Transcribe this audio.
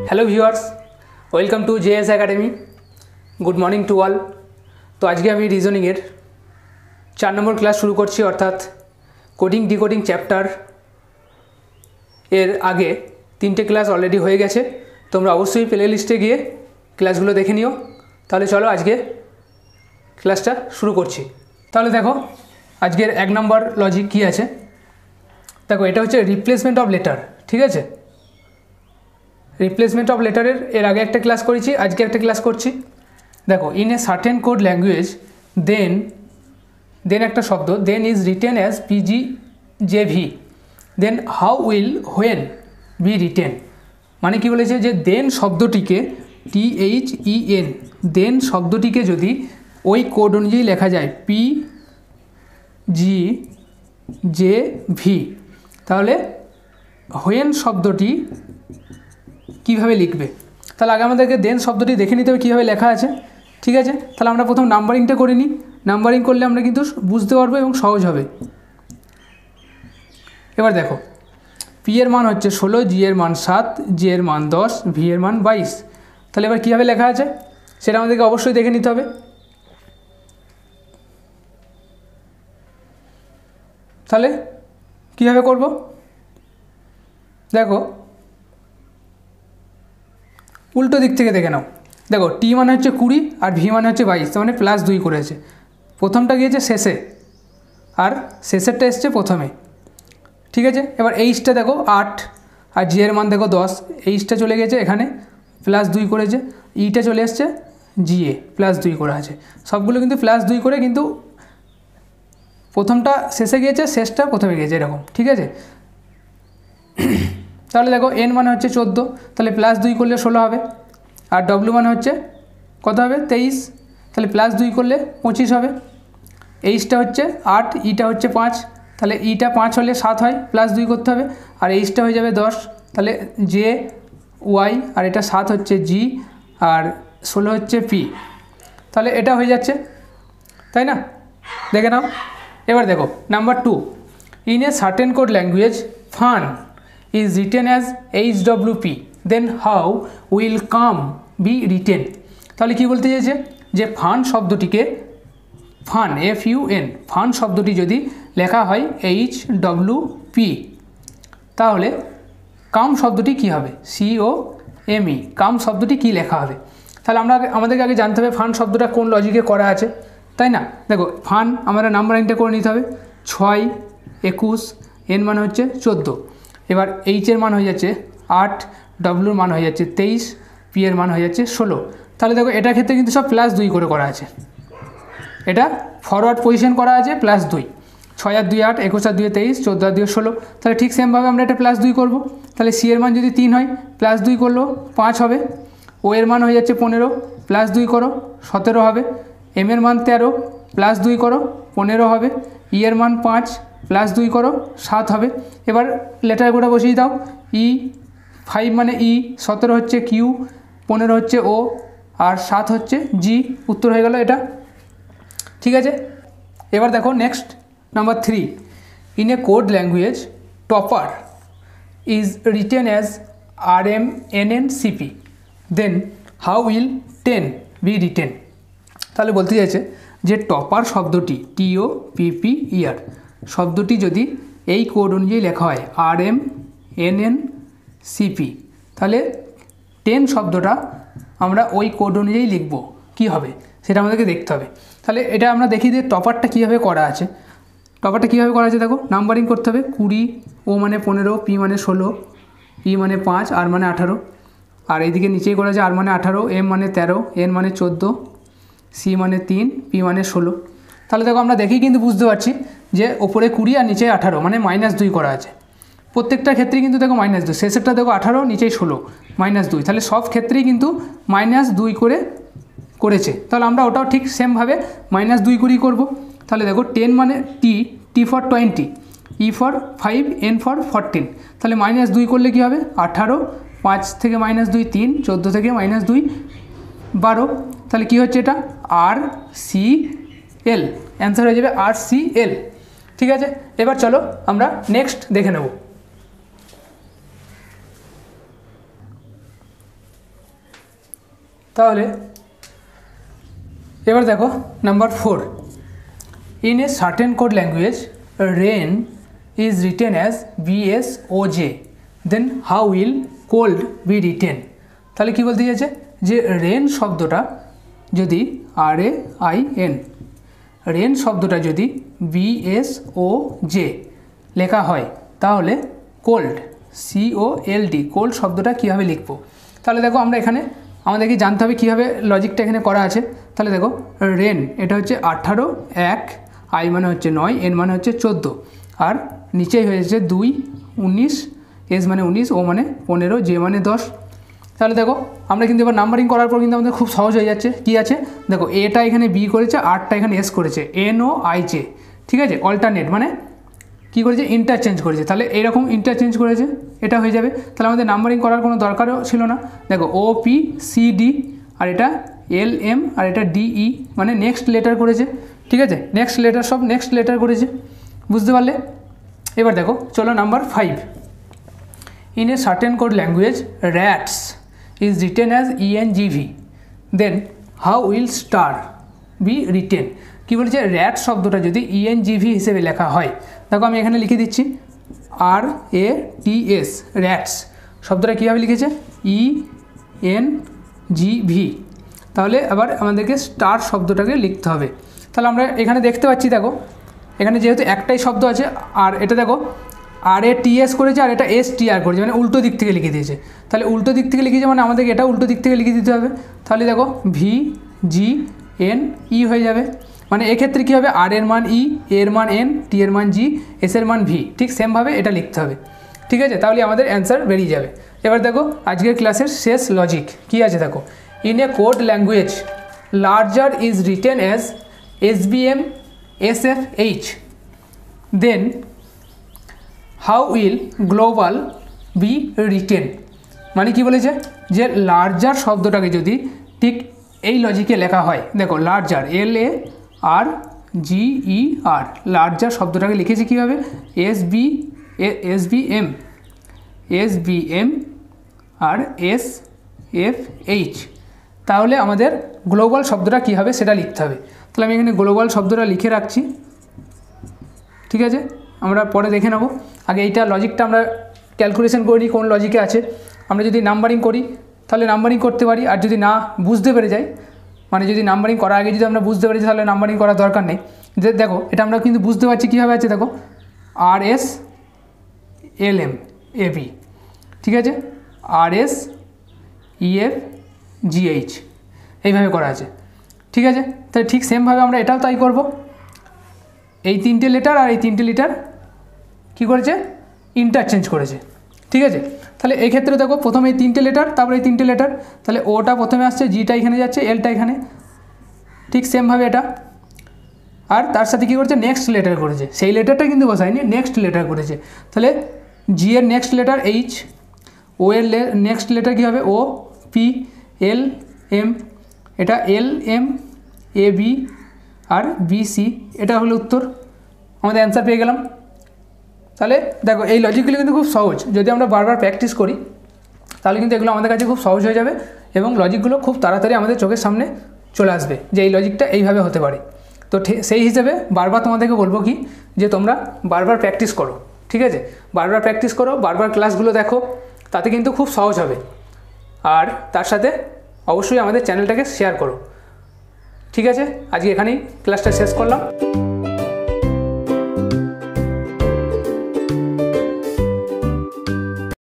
Hello viewers, welcome to JS academy. Good morning to all. তো আজকে আমি রিজনিংয়ের 4 নম্বর class শুরু করছি, অর্থাৎ কোডিং ডিকোডিং চ্যাপ্টার। এর আগে 3টে ক্লাস অলরেডি হয়ে গেছে, তোমরা অবশ্যই প্লে লিস্টে গিয়ে ক্লাসগুলো দেখে নিও। তাহলে চলো আজকে ক্লাসটা শুরু করছি। তাহলে দেখো আজকের 1 নম্বর লজিক কী আছে। দেখো এটা হচ্ছে রিপ্লেসমেন্ট অফ লেটার, ঠিক আছে। রিপ্লেসমেন্ট অফ লেটারের এর আগে একটা ক্লাস করেছি, আজকে একটা ক্লাস করছি। দেখো in a certain code language then একটা শব্দ then is written as PGJV, then how will when be written. মানে কি বলেছে যে দেন শব্দটিকে THEN, দেন শব্দটিকে যদি ওই কোড অনুযায়ী লেখা যায় PGJV, তাহলে হোয়েন শব্দটি কীভাবে লিখবে। তাহলে আগে আমাদেরকে দেন শব্দটি দেখে নিতে হবে কীভাবে লেখা আছে, ঠিক আছে। তাহলে আমরা প্রথম নাম্বারিংটা করে নিই। নাম্বারিং করলে আমরা কিন্তু বুঝতে পারবো এবং সহজ হবে। এবার দেখো পি এর মান হচ্ছে 16, জি এর মান 7, জি এর মান 10, ভি এর মান 22। তাহলে এবার কীভাবে লেখা আছে সেটা আমাদেরকে অবশ্যই দেখে নিতে হবে। তাহলে কীভাবে করব, দেখো উল্টো দিক থেকে দেখে নাও। দেখো টি মানে হচ্ছে 20 আর ভি মানে হচ্ছে 22, তার মানে +2 করেছে। প্রথমটা গিয়েছে শেষে আর শেষেরটা এসছে প্রথমে, ঠিক আছে। এবার এইচটা দেখো 8 আর জি এর মান দেখো 10, এইচটা চলে গেছে এখানে +2 করেছে, ইটা চলে এসছে জিএ +2 করা আছে। সবগুলো কিন্তু +2 করে, কিন্তু প্রথমটা শেষে গিয়েছে শেষটা প্রথমে গিয়েছে, এরকম, ঠিক আছে। তাহলে দেখো এন মানে হচ্ছে 14, তাহলে +2 করলে 16 হবে। আর ডব্লিউ মানে হচ্ছে কত হবে 23, তাহলে +2 করলে 25 হবে। এইচটা হচ্ছে 8, ইটা হচ্ছে 5, তাহলে ইটা 5 হলে 7 হয়, +2 করতে হবে। আর এইচটা হয়ে যাবে 10, তাহলে জে ওয়াই, আর এটা 7 হচ্ছে জি, আর 16 হচ্ছে পি। তাহলে এটা হয়ে যাচ্ছে, তাই না? দেখে নাও। এবার দেখো number 2, in a certain code language fun is written as HWP, then how will come be written। তাহলে কি বলতে চাইছে যে ফান শব্দটিকে, ফান FUN, ফান শব্দটি যদি লেখা হয় HWP, তাহলে কাম শব্দটি কি হবে COME, কাম শব্দটি কি লেখা হবে। তাহলে আমাদেরকে আগে জানতে হবে ফান শব্দটা কোন লজিকে করা আছে, তাই না। দেখো ফান আমরা নাম্বারিংটা করে নিতে হবে, 6, 21, এন মানে হচ্ছে 14। এবার এইচ এর মান হয়ে যাচ্ছে 8, ডব্লুর মান হয়ে যাচ্ছে 23, পি এর মান হয়ে যাচ্ছে 16। তাহলে দেখো এটার ক্ষেত্রে কিন্তু সব +2 করে করা আছে, এটা ফরওয়ার্ড পজিশন করা আছে +2, 6 আর 2 8, 21 আর 2 23, 14 আর 2 16। তাহলে ঠিক সেমভাবে আমরা এটা +2 করব। তাহলে সি এর মান যদি 3 হয়, +2 করলেও 5 হবে। ও এর মান হয়ে যাচ্ছে 15, +2 করো 17 হবে। এম এর মান 13, +2 করো 15 হবে। ই এর মান 5, +2 করো 7 হবে। এবার লেটারগুলো বসিয়ে দাও, ই 5 মানে ই, 17 হচ্ছে কিউ, 15 হচ্ছে ও, আর 7 হচ্ছে জি। উত্তর হয়ে গেল এটা, ঠিক আছে। এবার দেখো next number 3, in a code language topper is written as RMNNCP, then how will 10 be written. তাহলে বলতে চাইছে যে টপার শব্দটি TOPPER শব্দটি যদি এই কোড অনুযায়ী লেখা হয় RMNNCP, তাহলে 10 শব্দটা আমরা ওই কোড অনুযায়ী লিখব, কি হবে সেটা আমাদেরকে দেখতে হবে। তাহলে এটা আমরা দেখি যে টপারটা কীভাবে করা আছে। টপারটা কীভাবে করা আছে দেখো, নাম্বারিং করতে হবে, 20, ও মানে 15, পি মানে 16, পি মানে 5, আর মানে 18, আর এইদিকে নিচেই করা আছে আর মানে 18, এম মানে 13, এন মানে 14, সি মানে 3, পি মানে 16। তাহলে দেখো আমরা দেখেই কিন্তু বুঝতে পারছি যে ওপরে 20 আর নিচে 18, মানে -2 করা আছে। প্রত্যেকটা ক্ষেত্রেই কিন্তু দেখো -2, শেষেরটা দেখো 18, নিচেই 16, -2। তাহলে সব ক্ষেত্রেই কিন্তু -2 করে করেছে। তাহলে আমরা ওটাও ঠিক সেমভাবে -2 করেই করব। তাহলে দেখো 10 মানে T for 20, E for 5, N for 14। তাহলে -2 করলে কী হবে 18, 5 থেকে -2 3, 14 থেকে -2 12। তাহলে কি হচ্ছে এটা RCL, অ্যান্সার হয়ে যাবে RCL, ঠিক আছে। এবার চলো আমরা নেক্সট দেখে নেব। তাহলে এবার দেখো number 4, in a certain code language rain is written as BSOJ, then how will cold be written. তাহলে কী বলতে চাইছে যে রেন শব্দটা যদি RAIN, রেন শব্দটা যদি BSOJ লেখা হয় তাহলে কোল্ড COLD, কোল্ড শব্দটা কীভাবে লিখবো। তাহলে দেখো আমরা এখানে আমাদেরকে জানতে হবে কীভাবে লজিকটা এখানে করা আছে। তাহলে দেখো রেন এটা হচ্ছে 18, 1, I মানে হচ্ছে 9, N মানে হচ্ছে 14, আর নিচেই হয়েছে 2, 19, S মানে 19, O মানে 15, J মানে 10। তাহলে দেখো আমরা কিন্তু এবার নাম্বারিং করার পর কিন্তু আমাদের খুব সহজ হয়ে যাচ্ছে। কী আছে দেখো, এটা এখানে B করেছে, 8টা এখানে S করেছে, NOIJ, ঠিক আছে, অল্টারনেট মানে কী করেছে ইন্টারচেঞ্জ করেছে। তাহলে এইরকম ইন্টারচেঞ্জ করেছে, এটা হয়ে যাবে। তাহলে আমাদের নাম্বারিং করার কোনো দরকারও ছিল না। দেখো OPCD, আর এটা LM, আর এটা DE, মানে নেক্সট লেটার করেছে, ঠিক আছে, নেক্সট লেটার, সব নেক্সট লেটার করেছে, বুঝতে পারলে। এবার দেখো চলো number 5, in a certain code language rats is written as ENGV, then how will star be written. কী বলেছে, র্যাট শব্দটা যদি ENGV হিসেবে লেখা হয়, দেখো আমি এখানে লিখে দিচ্ছি RATS, র্যাটস শব্দটা কীভাবে লিখেছে ENGV। তাহলে আবার আমাদেরকে স্টার শব্দটাকে লিখতে হবে। তাহলে আমরা এখানে দেখতে পাচ্ছি, দেখো এখানে যেহেতু একটাই শব্দ আছে, আর এটা দেখো RATS করেছে, আর এটা STR করেছে, মানে উল্টো দিক থেকে লিখে দিয়েছে। তাহলে উল্টো দিক থেকে লিখেছে মানে আমাদেরকে এটা উল্টো দিক থেকে লিখে দিতে হবে। তাহলে দেখো VGNE হয়ে যাবে, মানে এক্ষেত্রে কী হবে, R এর মান E, A এর মান N, T এর মান G, S এর মান V, ঠিক সেমভাবে এটা লিখতে হবে, ঠিক আছে। তাহলে আমাদের অ্যান্সার বেরিয়ে যাবে। এবার দেখো আজকের ক্লাসের শেষ লজিক কী আছে, দেখো in a code language larger is written as SBM SFH, then how will global be written. মানে কি বলেছে যে লার্জার শব্দটাকে যদি ঠিক এই লজিকে লেখা হয়, দেখো লার্জার LARGER, লার্জার শব্দটাকে লিখেছি কীভাবে SBM আর SFH। তাহলে আমাদের গ্লোবাল শব্দটা কী হবে সেটা লিখতে হবে। তাহলে আমি এখানে গ্লোবাল শব্দটা লিখে রাখছি, ঠিক আছে, আমরা পরে দেখে নেব। আগে এইটা লজিকটা আমরা ক্যালকুলেশন করে নিই কোন লজিকে আছে। আমরা যদি নাম্বারিং করি তাহলে নাম্বারিং করতে পারি, আর যদি না বুঝতে পেরে যাই, মানে যদি নাম্বারিং করার আগে যদি আমরা বুঝতে পারি তাহলে নাম্বারিং করার দরকার নেই। যে দেখো এটা আমরা কিন্তু বুঝতে পারছি কীভাবে আছে, দেখো RSLMAB, ঠিক আছে, RSEFGH, এইভাবে করা আছে, ঠিক আছে। তাহলে ঠিক সেমভাবে আমরা এটাও তাই করব। এই 3টে লেটার আর এই 3টে লেটার কী করেছে ইন্টারচেঞ্জ করেছে, ঠিক আছে। তাহলে এই ক্ষেত্রে দেখো প্রথমে এই 3টে লেটার, তারপরে এই 3টে লেটার, তাহলে ওটা প্রথমে আসছে, জিটা এখানে যাচ্ছে, এলটা এখানে, ঠিক সেমভাবে এটা। আর তার সাথে কী করেছে নেক্সট লেটার করেছে, সেই লেটারটা কিন্তু বসায়নি, নেক্সট লেটার করেছে। তাহলে জি এর নেক্সট লেটার H, ও এর নেক্সট লেটার কী হবে O, P, L, M, এটা LM, AB আর BC, এটা হলো উত্তর। আমাদের অ্যান্সার পেয়ে গেলাম। তাহলে দেখো এই লজিকগুলো কিন্তু খুব সহজ, যদি আমরা বারবার প্র্যাকটিস করি তাহলে কিন্তু এগুলো আমাদের কাছে খুব সহজ হয়ে যাবে, এবং লজিকগুলো খুব তাড়াতাড়ি আমাদের চোখের সামনে চলে আসবে যে এই লজিকটা এইভাবে হতে পারে। তো সেই হিসেবে বারবার তোমাদেরকে বলবো কি যে তোমরা বারবার প্র্যাকটিস করো, ঠিক আছে, বারবার প্র্যাকটিস করো, বারবার ক্লাসগুলো দেখো, তাতে কিন্তু খুব সহজ হবে। আর তার সাথে অবশ্যই আমাদের চ্যানেলটাকে শেয়ার করো, ঠিক আছে। আজকে এখানেই ক্লাসটা শেষ করলাম।